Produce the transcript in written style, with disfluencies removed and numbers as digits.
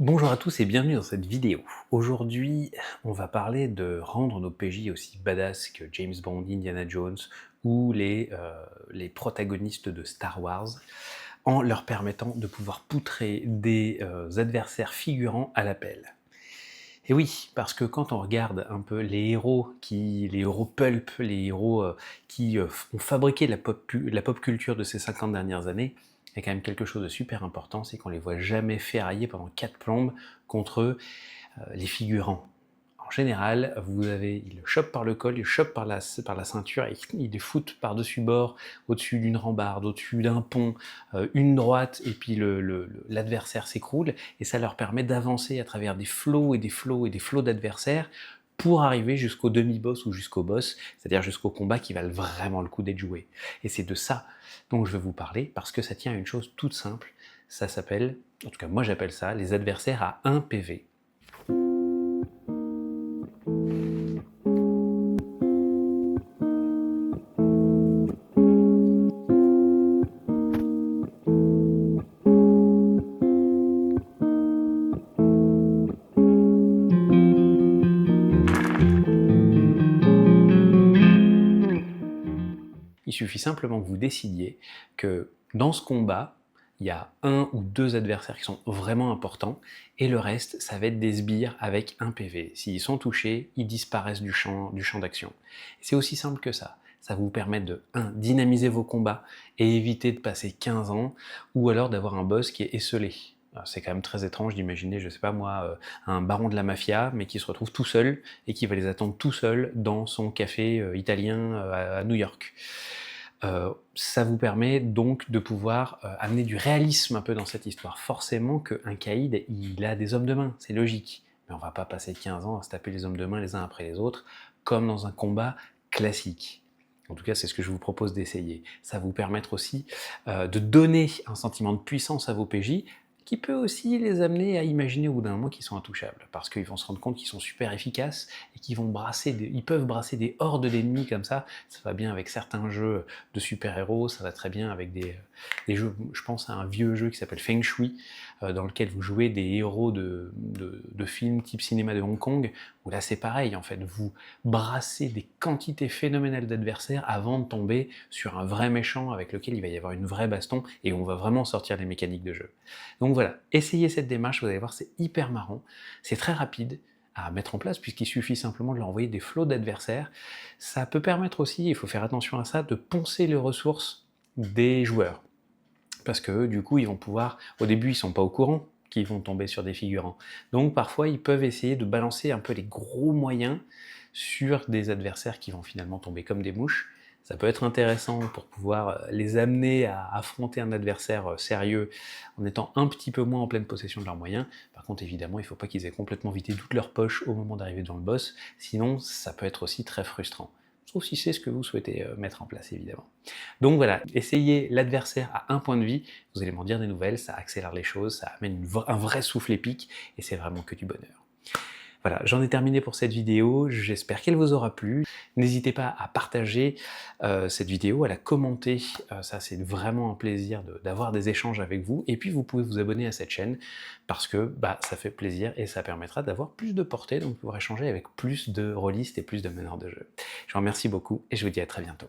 Bonjour à tous et bienvenue dans cette vidéo. Aujourd'hui, on va parler de rendre nos PJ aussi badass que James Bond, Indiana Jones ou les protagonistes de Star Wars en leur permettant de pouvoir poutrer des adversaires figurants à l'appel. Et oui, parce que quand on regarde un peu les héros pulp, les héros qui ont fabriqué la pop culture de ces 50 dernières années, il y a quand même quelque chose de super important, c'est qu'on les voit jamais ferrailler pendant 4 plombes contre les figurants. En général, ils le chopent par le col, ils le chopent par la ceinture, et ils les foutent par-dessus bord, au-dessus d'une rambarde, au-dessus d'un pont, une droite, et puis l'adversaire s'écroule, et ça leur permet d'avancer à travers des flots et des flots et des flots d'adversaires pour arriver jusqu'au demi-boss ou jusqu'au boss, c'est-à-dire jusqu'au combat qui valent vraiment le coup d'être joué. Et c'est de ça dont je vais vous parler, parce que ça tient à une chose toute simple, ça s'appelle, en tout cas moi j'appelle ça, les adversaires à 1 PV. Il suffit simplement que vous décidiez que dans ce combat, il y a un ou deux adversaires qui sont vraiment importants, et le reste, ça va être des sbires avec 1 PV. S'ils sont touchés, ils disparaissent du champ d'action. C'est aussi simple que ça. Ça vous permet de, 1, dynamiser vos combats et éviter de passer 15 ans, ou alors d'avoir un boss qui est esseulé. C'est quand même très étrange d'imaginer, je sais pas moi, un baron de la mafia, mais qui se retrouve tout seul, et qui va les attendre tout seul dans son café italien à New York. Ça vous permet donc de pouvoir amener du réalisme un peu dans cette histoire. Forcément qu'un caïd, il a des hommes de main, c'est logique. Mais on va pas passer 15 ans à se taper les hommes de main les uns après les autres, comme dans un combat classique. En tout cas, c'est ce que je vous propose d'essayer. Ça va vous permettre aussi de donner un sentiment de puissance à vos PJ, qui peut aussi les amener à imaginer au bout d'un moment qu'ils sont intouchables, parce qu'ils vont se rendre compte qu'ils sont super efficaces et qu'ils peuvent brasser des hordes d'ennemis comme ça. Ça va bien avec certains jeux de super-héros, ça va très bien avec des jeux, je pense à un vieux jeu qui s'appelle Feng Shui, dans lequel vous jouez des héros de films type cinéma de Hong Kong, où là c'est pareil, en fait, vous brassez des quantités phénoménales d'adversaires avant de tomber sur un vrai méchant avec lequel il va y avoir une vraie baston, et on va vraiment sortir les mécaniques de jeu. Donc voilà, essayez cette démarche, vous allez voir, c'est hyper marrant, c'est très rapide à mettre en place, puisqu'il suffit simplement de leur envoyer des flots d'adversaires. Ça peut permettre aussi, il faut faire attention à ça, de poncer les ressources des joueurs. Parce que du coup, ils vont pouvoir, au début, ils sont pas au courant qu'ils vont tomber sur des figurants. Donc parfois, ils peuvent essayer de balancer un peu les gros moyens sur des adversaires qui vont finalement tomber comme des mouches. Ça peut être intéressant pour pouvoir les amener à affronter un adversaire sérieux en étant un petit peu moins en pleine possession de leurs moyens. Par contre, évidemment, il ne faut pas qu'ils aient complètement vidé toute leur poche au moment d'arriver devant le boss, sinon ça peut être aussi très frustrant. Sauf si c'est ce que vous souhaitez mettre en place, évidemment. Donc voilà, essayez l'adversaire à 1 point de vie, vous allez m'en dire des nouvelles, ça accélère les choses, ça amène un vrai souffle épique, et c'est vraiment que du bonheur. Voilà, j'en ai terminé pour cette vidéo, j'espère qu'elle vous aura plu. N'hésitez pas à partager cette vidéo, à la commenter, ça c'est vraiment un plaisir d'avoir des échanges avec vous. Et puis vous pouvez vous abonner à cette chaîne, parce que ça fait plaisir et ça permettra d'avoir plus de portée, donc pouvoir échanger avec plus de rôlistes et plus de meneurs de jeu. Je vous remercie beaucoup et je vous dis à très bientôt.